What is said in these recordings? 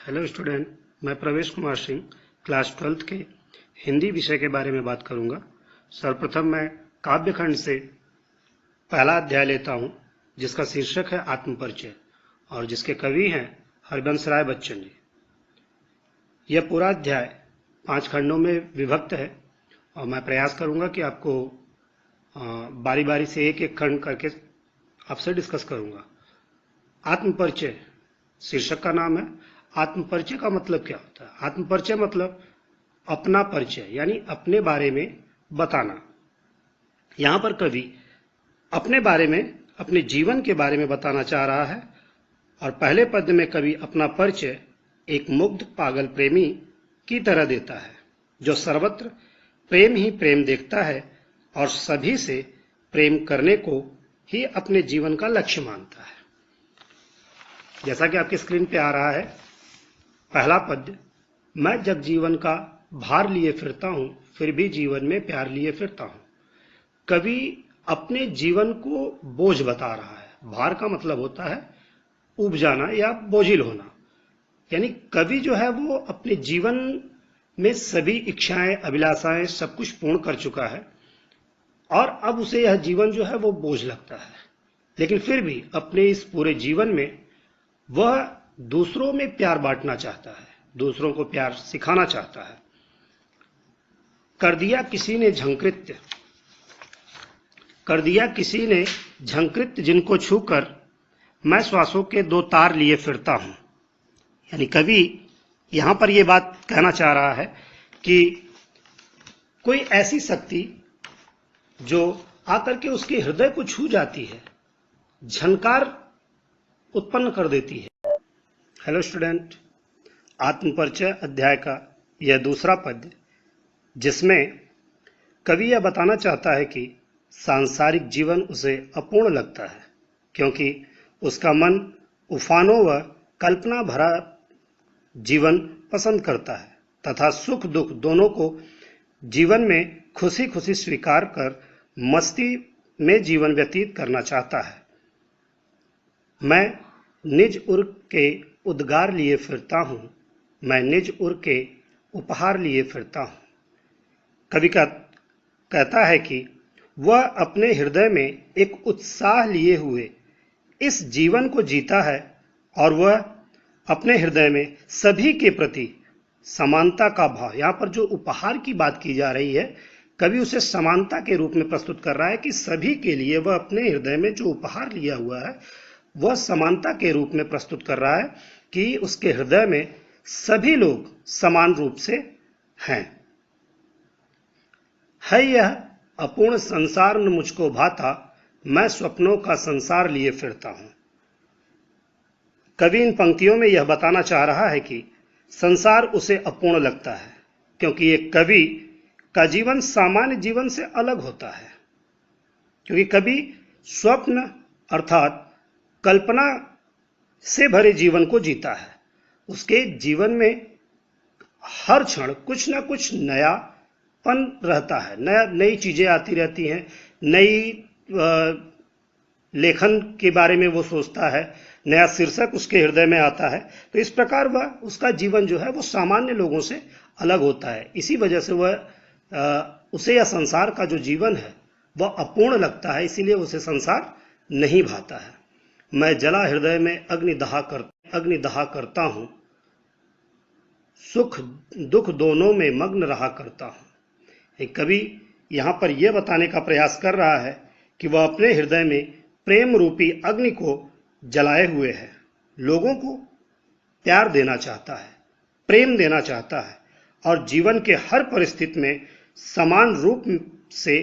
Hello student, मैं प्रवेश Kumar Singh class 12th के हिंदी विषय के बारे में बात करूंगा। सर्वप्रथम मैं काव्यखंड से पहला अध्याय लेता हूं, जिसका शीर्षक है आत्मपरिचय और जिसके कवि हैं हरिवंश राय बच्चन जी। यह पूरा अध्याय 5 खंडों में विभक्त है और मैं प्रयास करूंगा कि आपको बारी बारी से एक एक खंड करके आपसे डिस्कस करूंगा। आत्मपरिचय शीर्षक का नाम है। आत्मपरिचय का मतलब क्या होता है? आत्मपरिचय मतलब अपना परिचय, यानी अपने बारे में बताना। यहां पर कवि अपने बारे में, अपने जीवन के बारे में बताना चाह रहा है और पहले पद में कवि अपना परिचय एक मुग्ध पागल प्रेमी की तरह देता है, जो सर्वत्र प्रेम ही प्रेम देखता है और सभी से प्रेम करने को ही अपने जीवन का लक्ष्य मानता है। जैसा कि आपकी स्क्रीन पे आ रहा है, पहला पद्य, मैं जग जीवन का भार लिए फिरता हूं, फिर भी जीवन में प्यार लिए फिरता हूं। कवि अपने जीवन को बोझ बता रहा है। भार का मतलब होता है ऊब जाना या बोझिल होना, यानी कवि जो है वो अपने जीवन में सभी इच्छाएं, अभिलाषाएं सब कुछ पूर्ण कर चुका है और अब उसे यह जीवन जो है वो बोझ लगता है, लेकिन फिर भी अपने इस पूरे जीवन में वह दूसरों में प्यार बांटना चाहता है, दूसरों को प्यार सिखाना चाहता है। कर दिया किसी ने झंकृत्य जिनको छूकर मैं श्वासों के 2 तार लिए फिरता हूं। यानी कवि यहां पर यह बात कहना चाह रहा है कि कोई ऐसी शक्ति जो आकर के उसके हृदय को छू जाती है, झनकार उत्पन्न कर देती है। हेलो स्टूडेंट, आत्मपरिचय अध्याय का यह दूसरा पद्य, जिसमें कवि यह बताना चाहता है कि सांसारिक जीवन उसे अपूर्ण लगता है, क्योंकि उसका मन उफानों व कल्पना भरा जीवन पसंद करता है तथा सुख दुख दोनों को जीवन में खुशी खुशी स्वीकार कर मस्ती में जीवन व्यतीत करना चाहता है। मैं निज उर के उद्गार लिए फिरता हूं, मैं निज उर के उपहार लिए फिरता हूं। कवि का कहता है कि वह अपने हृदय में एक उत्साह लिए हुए इस जीवन को जीता है और वह अपने हृदय में सभी के प्रति समानता का भाव, यहां पर जो उपहार की बात की जा रही है, कवि उसे समानता के रूप में प्रस्तुत कर रहा है कि सभी के लिए वह अपने हृदय में जो उपहार लिया हुआ है वह समानता के रूप में प्रस्तुत कर रहा है कि उसके हृदय में सभी लोग समान रूप से हैं। है यह अपूर्ण संसार न मुझको भाता, मैं स्वप्नों का संसार लिए फिरता हूं। कवि इन पंक्तियों में यह बताना चाह रहा है कि संसार उसे अपूर्ण लगता है, क्योंकि एक कवि का जीवन सामान्य जीवन से अलग होता है, क्योंकि कवि स्वप्न अर्थात कल्पना से भरे जीवन को जीता है। उसके जीवन में हर क्षण कुछ ना कुछ नयापन रहता है, नई चीजें आती रहती हैं, नई लेखन के बारे में वो सोचता है, नया शीर्षक उसके हृदय में आता है। तो इस प्रकार वह उसका जीवन जो है वो सामान्य लोगों से अलग होता है। इसी वजह से उसे यह संसार का जो जीवन है वह अपूर्ण लगता है, इसीलिए उसे संसार नहीं भाता है। मैं जला हृदय में अग्निदाह करता हूं, सुख दुख दोनों में मग्न रहा करता हूं। कवि यहां पर यह बताने का प्रयास कर रहा है कि वह अपने हृदय में प्रेम रूपी अग्नि को जलाए हुए है, लोगों को प्यार देना चाहता है, प्रेम देना चाहता है और जीवन के हर परिस्थिति में समान रूप से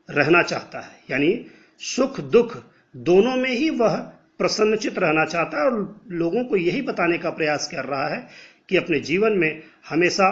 रहना चाहता है, यानी सुख दुख दोनों में ही वह प्रसन्नचित रहना चाहता है और लोगों को यही बताने का प्रयास कर रहा है कि अपने जीवन में हमेशा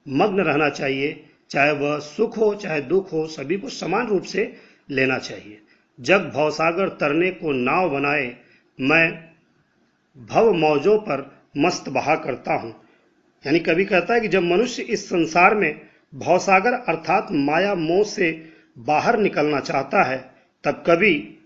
मग्न रहना चाहिए, चाहे वह सुख हो चाहे दुख हो, सभी को समान रूप से लेना चाहिए। जग भवसागर तरने को नाव बनाए, मैं भव मौजों पर मस्त बहा करता हूं। यानी कवि कहता है कि जब मनुष्य इस संसार में भवसागर अर्थात माया मोह से बाहर निकलना चाहता है, तब कवि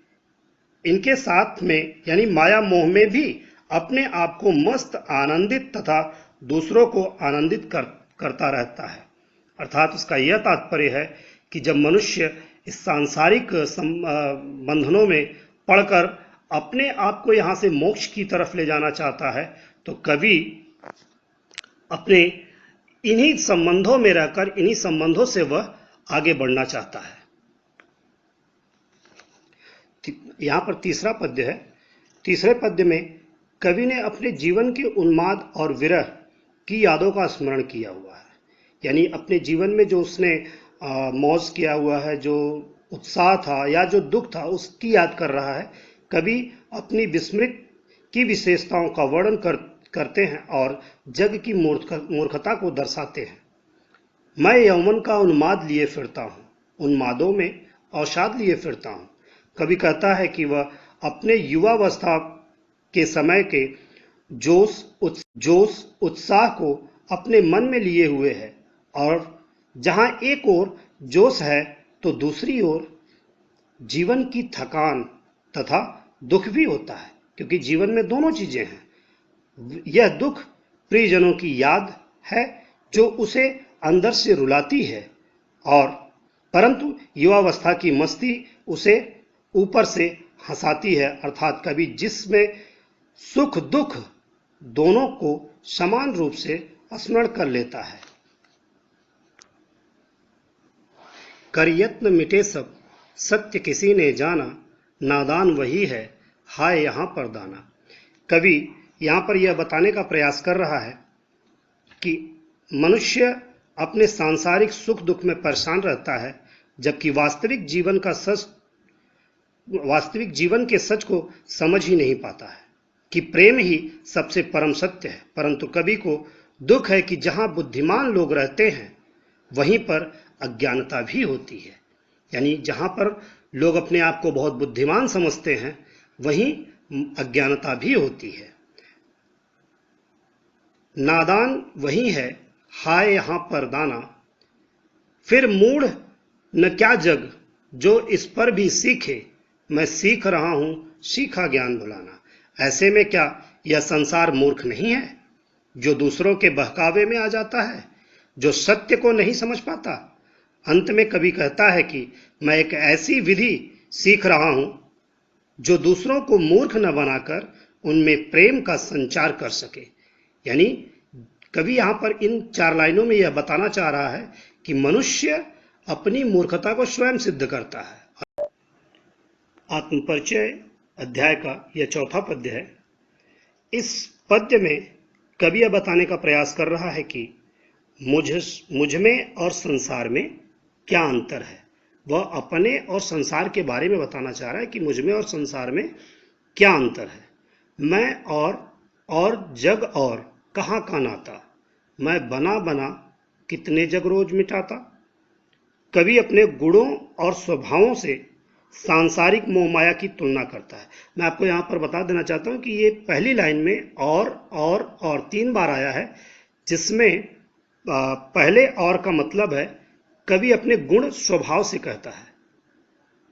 इनके साथ में यानी माया मोह में भी अपने आप को मस्त, आनंदित तथा दूसरों को आनंदित करता रहता है। अर्थात उसका यह तात्पर्य है कि जब मनुष्य इस सांसारिक बंधनों में पड़कर अपने आप को यहाँ से मोक्ष की तरफ ले जाना चाहता है, तो कवि अपने इन्हीं संबंधों में रहकर, इन्हीं संबंधों से वह आगे बढ़ना चाहता है। यहाँ पर तीसरा पद्य है। तीसरे पद्य में कवि ने अपने जीवन के उन्माद और विरह की यादों का स्मरण किया हुआ है। यानी अपने जीवन में जो उसने मौज किया हुआ है, जो उत्साह था या जो दुख था, उसकी याद कर रहा है। कवि अपनी विस्मृत की विशेषताओं का वर्णन करते हैं और जग की मूर्खता को दर्शाते हैं। मैं यौवन का उन्माद लिए फिरता हूँ, उन्मादों में अवसाद लिए फिरता हूँ। कवि कहता है कि वह अपने युवावस्था के समय के जोश उत्साह को अपने मन में लिए हुए है, और जहाँ एक ओर जोश है तो दूसरी ओर जीवन की थकान तथा दुख भी होता है, क्योंकि जीवन में दोनों चीजें हैं। यह दुख प्रियजनों की याद है जो उसे अंदर से रुलाती है, और परंतु युवावस्था की मस्ती उसे ऊपर से हंसाती है। अर्थात कवि जिसमें सुख दुख दोनों को समान रूप से स्मरण कर लेता है। कर यत्न मिटे सब सत्य किसी ने जाना, नादान वही है हाय यहाँ पर दाना। कवि यहाँ पर यह बताने का प्रयास कर रहा है कि मनुष्य अपने सांसारिक सुख दुख में परेशान रहता है, जबकि वास्तविक जीवन के सच को समझ ही नहीं पाता है कि प्रेम ही सबसे परम सत्य है। परंतु कवि को दुख है कि जहाँ बुद्धिमान लोग रहते हैं वहीं पर अज्ञानता भी होती है। यानी जहाँ पर लोग अपने आप को बहुत बुद्धिमान समझते हैं वहीं अज्ञानता भी होती है। नादान वही है हाय यहाँ पर दाना, फिर मूढ़ न क्या जग जो इस पर भी सीखे, मैं सीख रहा हूं सीखा ज्ञान भुलाना। ऐसे में क्या यह संसार मूर्ख नहीं है जो दूसरों के बहकावे में आ जाता है, जो सत्य को नहीं समझ पाता। अंत में कवि कहता है कि मैं एक ऐसी विधि सीख रहा हूं जो दूसरों को मूर्ख न बनाकर उनमें प्रेम का संचार कर सके। यानी कवि यहां पर इन 4 लाइनों में यह बताना चाह रहा है कि मनुष्य अपनी मूर्खता को स्वयं सिद्ध करता है। आत्मपरिचय अध्याय का यह चौथा पद्य है। इस पद्य में कवि यह बताने का प्रयास कर रहा है कि मुझ में और संसार में क्या अंतर है। वह अपने और संसार के बारे में बताना चाह रहा है कि मुझ में और संसार में क्या अंतर है। मैं और जग और कहाँ का नाता, मैं बना बना कितने जग रोज मिटाता। कवि अपने गुणों और स्वभावों से सांसारिक मोह माया की तुलना करता है। मैं आपको यहाँ पर बता देना चाहता हूँ कि ये पहली लाइन में और 3 बार आया है, जिसमें पहले और का मतलब है कवि अपने गुण स्वभाव से कहता है,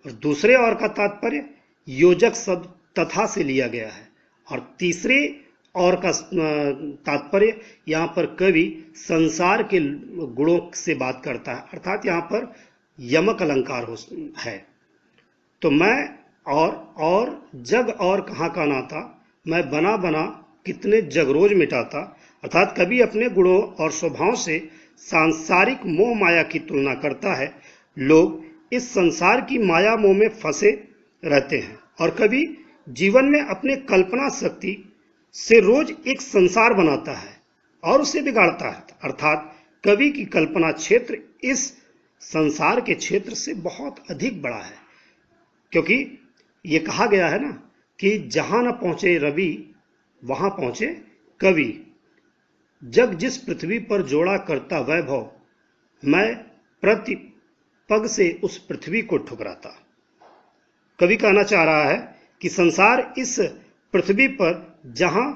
और दूसरे और का तात्पर्य योजक शब्द तथा से लिया गया है, और तीसरे और का तात्पर्य यहाँ पर कवि संसार के गुणों से बात करता है। अर्थात यहाँ पर यमक अलंकार है। तो मैं और जग और कहाँ का नाता, मैं बना बना कितने जग रोज मिटाता। अर्थात कवि अपने गुणों और स्वभाव से सांसारिक मोह माया की तुलना करता है। लोग इस संसार की माया मोह में फंसे रहते हैं, और कवि जीवन में अपने कल्पना शक्ति से रोज एक संसार बनाता है और उसे बिगाड़ता है। अर्थात कवि की कल्पना क्षेत्र इस संसार के क्षेत्र से बहुत अधिक बड़ा है, क्योंकि ये कहा गया है ना कि जहां न पहुंचे रवि वहां पहुंचे कवि। जग जिस पृथ्वी पर जोड़ा करता वैभव, मैं प्रति पग से उस पृथ्वी को ठुकराता। कवि कहना चाह रहा है कि संसार इस पृथ्वी पर जहां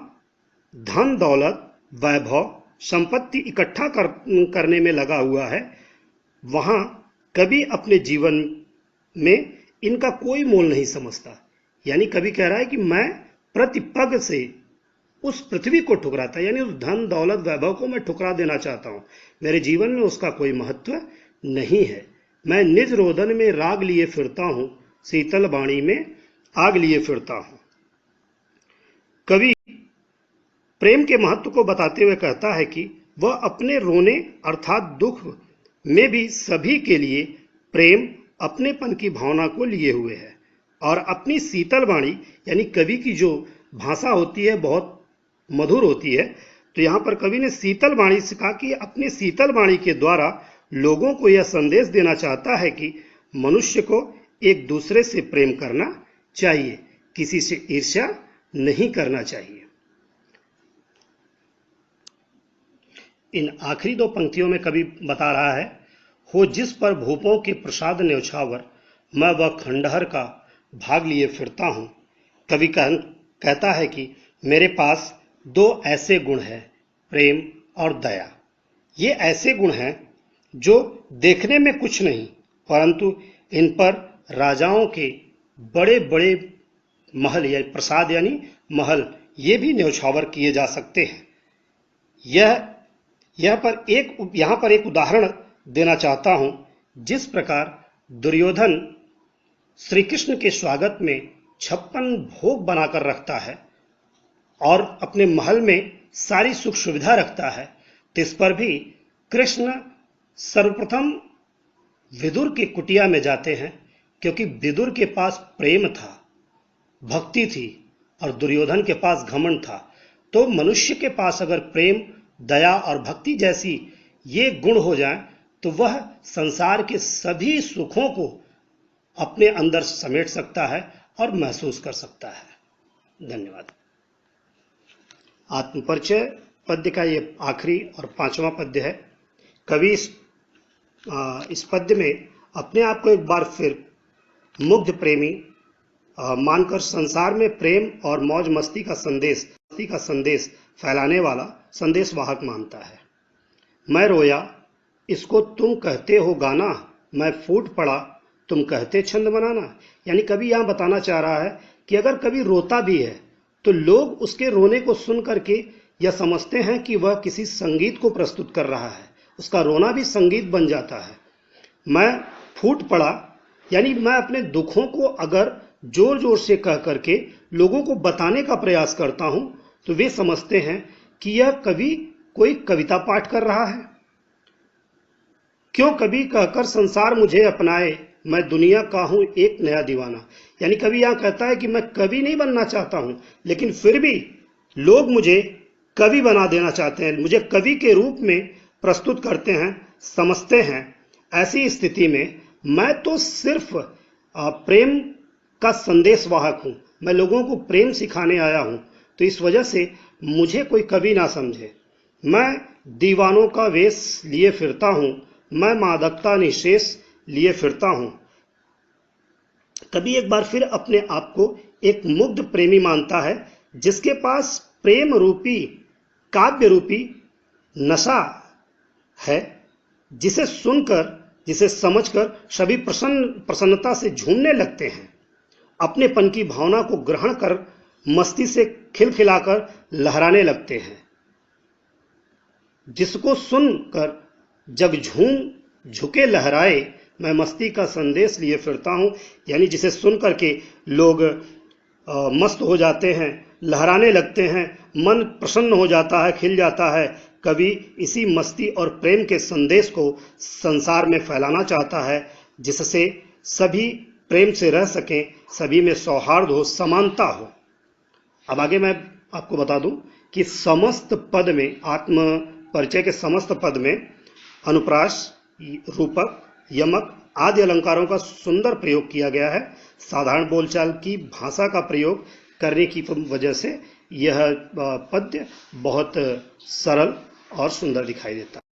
धन दौलत वैभव संपत्ति इकट्ठा करने में लगा हुआ है, वहां कवि अपने जीवन में इनका कोई मोल नहीं समझता। यानी कवि कह रहा है कि मैं प्रति पग से उस पृथ्वी को ठुकराता है, यानी उस धन दौलत वैभव को मैं ठुकरा देना चाहता हूं। मेरे जीवन में उसका कोई महत्व नहीं है। मैं निज रोदन में राग लिए फिरता हूं, शीतल वाणी में आग लिए फिरता हूं। कवि प्रेम के महत्व को बताते हुए कहता है कि वह अपने रोने अर्थात दुख में भी सभी के लिए प्रेम अपनेपन की भावना को लिए हुए है, और अपनी शीतल वाणी यानी कवि की जो भाषा होती है बहुत मधुर होती है। तो यहाँ पर कवि ने शीतल वाणी से कहा कि अपनी शीतल वाणी के द्वारा लोगों को यह संदेश देना चाहता है कि मनुष्य को एक दूसरे से प्रेम करना चाहिए, किसी से ईर्ष्या नहीं करना चाहिए। इन आखिरी दो पंक्तियों में कवि बता रहा है, हो जिस पर भूपों के प्रसाद न्यौछावर, मैं वह खंडहर का भाग लिए फिरता हूं। कवि कहता है कि मेरे पास दो ऐसे गुण हैं, प्रेम और दया। ये ऐसे गुण हैं जो देखने में कुछ नहीं, परंतु इन पर राजाओं के बड़े बड़े महल या प्रसाद यानी महल ये भी न्यौछावर किए जा सकते हैं। यहाँ पर एक उदाहरण देना चाहता हूं। जिस प्रकार दुर्योधन श्री कृष्ण के स्वागत में 56 भोग बनाकर रखता है और अपने महल में सारी सुख सुविधा रखता है, तो इस पर भी कृष्ण सर्वप्रथम विदुर की कुटिया में जाते हैं, क्योंकि विदुर के पास प्रेम था, भक्ति थी, और दुर्योधन के पास घमंड था। तो मनुष्य के पास अगर प्रेम, दया और भक्ति जैसी ये गुण हो जाए तो वह संसार के सभी सुखों को अपने अंदर समेट सकता है और महसूस कर सकता है। धन्यवाद। आत्मपरिचय पद्य का ये आखिरी और 5वां पद्य है। कवि इस पद्य में अपने आप को एक बार फिर मुग्ध प्रेमी मानकर संसार में प्रेम और मौज मस्ती का संदेश फैलाने वाला संदेशवाहक मानता है। मैं रोया इसको तुम कहते हो गाना, मैं फूट पड़ा तुम कहते छंद बनाना। यानी कवि यहाँ बताना चाह रहा है कि अगर कवि रोता भी है तो लोग उसके रोने को सुन करके यह समझते हैं कि वह किसी संगीत को प्रस्तुत कर रहा है, उसका रोना भी संगीत बन जाता है। मैं फूट पड़ा यानी मैं अपने दुखों को अगर जोर जोर से कह करके लोगों को बताने का प्रयास करता हूं तो वे समझते हैं कि यह कवि कोई कविता पाठ कर रहा है। क्यों कवि कहकर संसार मुझे अपनाए, मैं दुनिया का हूं एक नया दीवाना। यानी कवि यहां कहता है कि मैं कवि नहीं बनना चाहता हूं, लेकिन फिर भी लोग मुझे कवि बना देना चाहते हैं, मुझे कवि के रूप में प्रस्तुत करते हैं, समझते हैं। ऐसी स्थिति में मैं तो सिर्फ प्रेम का संदेशवाहक हूं, मैं लोगों को प्रेम सिखाने आया हूं, तो इस वजह से मुझे कोई कवि ना समझे। मैं दीवानों का वेश लिए फिरता हूं, मैं मादकता निशेष लिए फिरता हूं। कवि एक बार फिर अपने आप को एक मुग्ध प्रेमी मानता है, जिसके पास प्रेम रूपी काव्य रूपी नशा है, जिसे सुनकर जिसे समझकर सभी प्रसन्नता से झूमने लगते हैं, अपनेपन की भावना को ग्रहण कर मस्ती से खिलखिलाकर लहराने लगते हैं। जिसको सुनकर जग झूम झुके लहराए, मैं मस्ती का संदेश लिए फिरता हूं। यानी जिसे सुन करके लोग मस्त हो जाते हैं, लहराने लगते हैं, मन प्रसन्न हो जाता है, खिल जाता है। कवि इसी मस्ती और प्रेम के संदेश को संसार में फैलाना चाहता है, जिससे सभी प्रेम से रह सकें, सभी में सौहार्द हो, समानता हो। अब आगे मैं आपको बता दूं कि समस्त पद में, आत्म परिचय के समस्त पद में अनुप्रास, रूपक, यमक आदि अलंकारों का सुंदर प्रयोग किया गया है। साधारण बोलचाल की भाषा का प्रयोग करने की वजह से यह पद्य बहुत सरल और सुंदर दिखाई देता है।